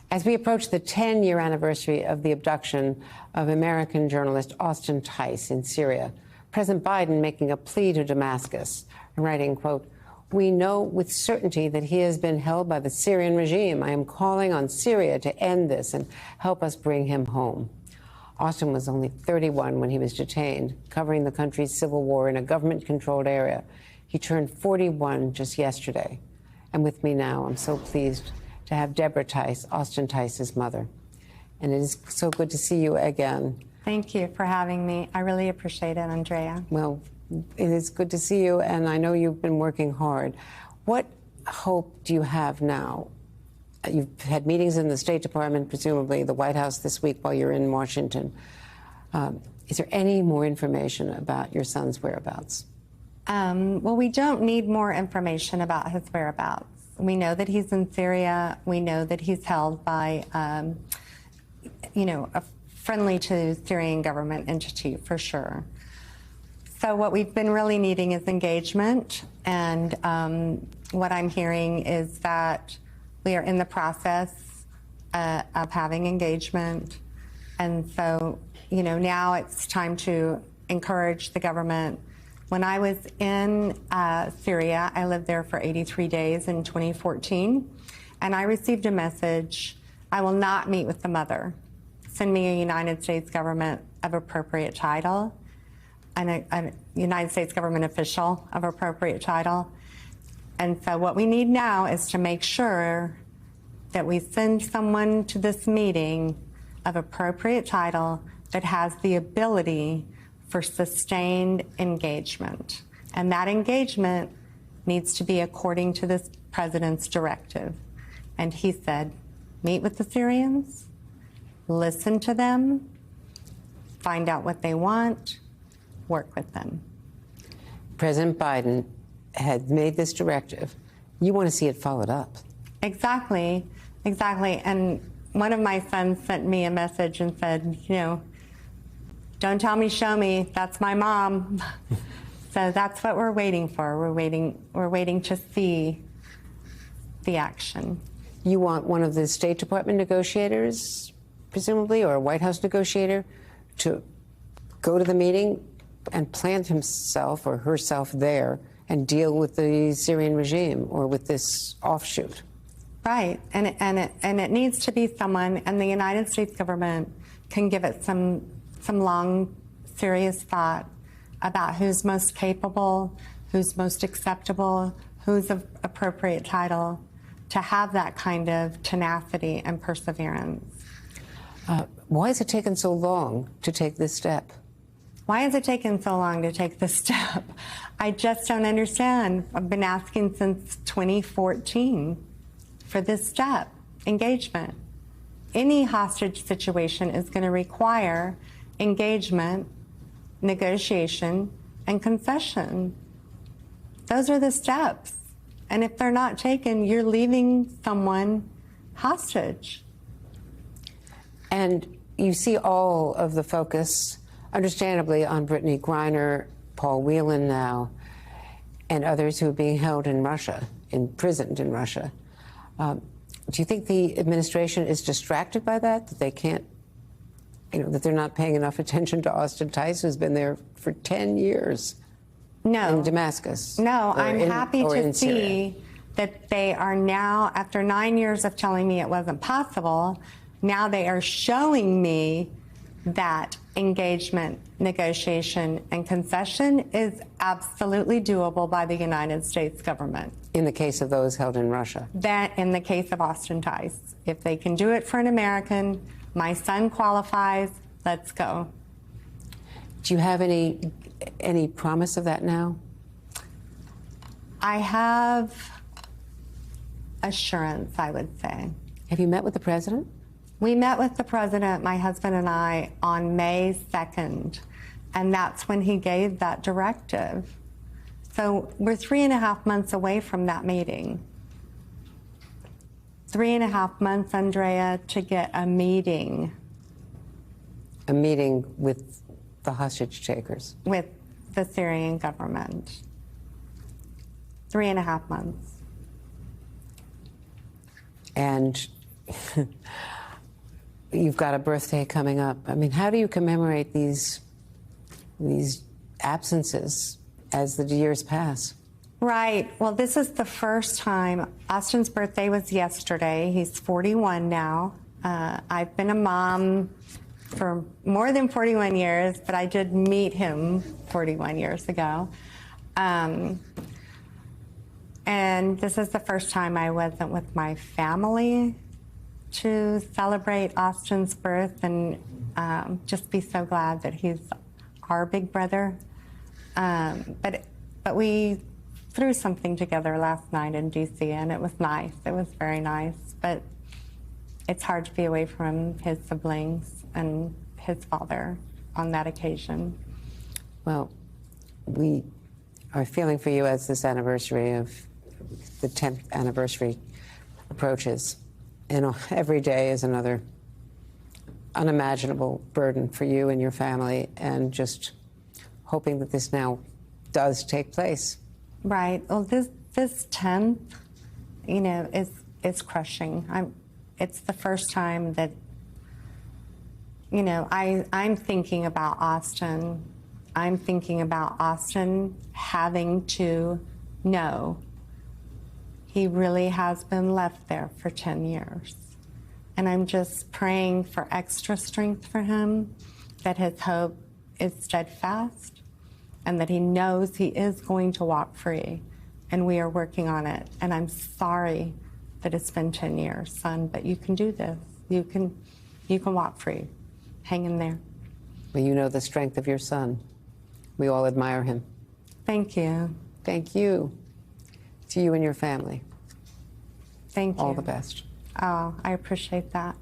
As we approach the 10-year anniversary of the abduction of American journalist Austin Tice in Syria, President Biden making a plea to Damascus, writing, quote, "We know with certainty that he has been held by the Syrian regime. I am calling on Syria to end this and help us bring him home." Austin was only 31 when he was detained, covering the country's civil war in a government-controlled area. He turned 41 just yesterday. And with me now, I'm so pleased to have Deborah Tice, Austin Tice's mother. And it is so good to see you again. Thank you for having me. I really appreciate it, Andrea. Well, it is good to see you, and I know you've been working hard. What hope do you have now? You've had meetings in the State Department, presumably the White House this week while you're in Washington. Is there any more information about your son's whereabouts? Well, we don't need more information about his whereabouts. We know that he's in Syria. We know that he's held by, a friendly to Syrian government entity for sure. So what we've been really needing is engagement. And what I'm hearing is that we are in the process of having engagement. And so, now it's time to encourage the government. When I was in Syria, I lived there for 83 days in 2014, and I received a message, "I will not meet with the mother. Send me a United States government of appropriate title," and a United States government official of appropriate title. And so what we need now is to make sure that we send someone to this meeting of appropriate title that has the ability for sustained engagement. And that engagement needs to be according to this president's directive. And he said, meet with the Syrians, listen to them, find out what they want, work with them. President Biden had made this directive. You want to see it followed up. Exactly. And one of my sons sent me a message and said, don't tell me, show me. That's my mom. So that's what we're waiting for. We're waiting to see the action. You want one of the State Department negotiators, presumably, or a White House negotiator, to go to the meeting and plant himself or herself there and deal with the Syrian regime or with this offshoot. Right, and it needs to be someone, and the United States government can give it some long, serious thought about who's most capable, who's most acceptable, who's of appropriate title, to have that kind of tenacity and perseverance. Why has it taken so long to take this step? Why has it taken so long to take this step? I just don't understand. I've been asking since 2014 for this step, engagement. Any hostage situation is going to require engagement, negotiation, and concession. Those are the steps. And if they're not taken, you're leaving someone hostage. And you see all of the focus, understandably, on Brittany Griner, Paul Whelan now, and others who are being held in Russia, imprisoned in Russia. Do you think the administration is distracted by that they can't, that they're not paying enough attention to Austin Tice, who's been there for 10 years in Damascus? No, I'm happy to see that they are now, after 9 years of telling me it wasn't possible, now they are showing me that engagement, negotiation, and concession is absolutely doable by the United States government. In the case of those held in Russia? That in the case of Austin Tice. If they can do it for an American, my son qualifies, let's go. Do you have any promise of that now? I have assurance, I would say. Have you met with the president? We met with the president, my husband and I, on May 2nd, and that's when he gave that directive. So we're 3.5 months away from that meeting. 3.5 months, Andrea, to get a meeting. A meeting with the hostage takers? With the Syrian government. 3.5 months. And you've got a birthday coming up. I mean, how do you commemorate these absences as the years pass? Right. Well, this is the first time. Austin's birthday was yesterday. He's 41 now. I've been a mom for more than 41 years, but I did meet him 41 years ago. And this is the first time I wasn't with my family to celebrate Austin's birth, and just be so glad that he's our big brother. But we threw something together last night in DC, and it was nice. It was very nice. But it's hard to be away from his siblings and his father on that occasion. Well, we are feeling for you as this anniversary of the 10th anniversary approaches. And every day is another unimaginable burden for you and your family, and just hoping that this now does take place. Right. Well, this 10th, you know, is crushing. It's the first time that, you know, I'm thinking about Austin. I'm thinking about Austin having to know he really has been left there for 10 years. And I'm just praying for extra strength for him, that his hope is steadfast, and that he knows he is going to walk free. And we are working on it. And I'm sorry that it's been 10 years, son, but you can do this. You can walk free. Hang in there. Well, you know the strength of your son. We all admire him. Thank you. Thank you. To you and your family. Thank you. All the best. Oh, I appreciate that.